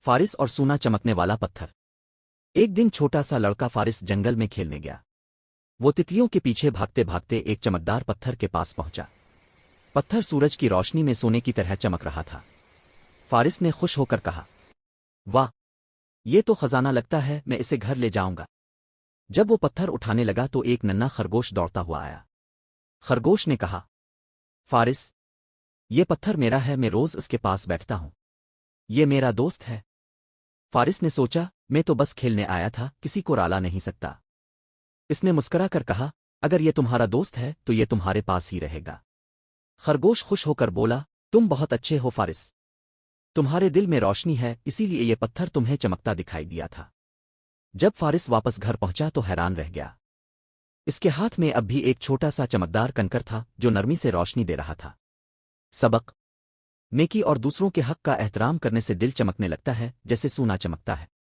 فارس اور سونا چمکنے والا پتھر۔ ایک دن چھوٹا سا لڑکا فارس جنگل میں کھیلنے گیا۔ وہ تتلیوں کے پیچھے بھاگتے بھاگتے ایک چمکدار پتھر کے پاس پہنچا۔ پتھر سورج کی روشنی میں سونے کی طرح چمک رہا تھا۔ فارس نے خوش ہو کر کہا، واہ، یہ تو خزانہ لگتا ہے، میں اسے گھر لے جاؤں گا۔ جب وہ پتھر اٹھانے لگا تو ایک ننھا خرگوش دوڑتا ہوا آیا۔ خرگوش نے کہا، فارس، یہ پتھر میرا ہے، میں روز اس کے پاس بیٹھتا ہوں، یہ میرا دوست ہے۔ فارس نے سوچا، میں تو بس کھیلنے آیا تھا، کسی کو رالا نہیں سکتا۔ اس نے مسکرا کر کہا، اگر یہ تمہارا دوست ہے تو یہ تمہارے پاس ہی رہے گا۔ خرگوش خوش ہو کر بولا، تم بہت اچھے ہو فارس، تمہارے دل میں روشنی ہے، اسی لیے یہ پتھر تمہیں چمکتا دکھائی دیا تھا۔ جب فارس واپس گھر پہنچا تو حیران رہ گیا۔ اس کے ہاتھ میں اب بھی ایک چھوٹا سا چمکدار کنکر تھا جو نرمی سے روشنی دے رہا تھا۔ سبق: نیکی اور دوسروں کے حق کا احترام کرنے سے دل چمکنے لگتا ہے جیسے سونا چمکتا ہے۔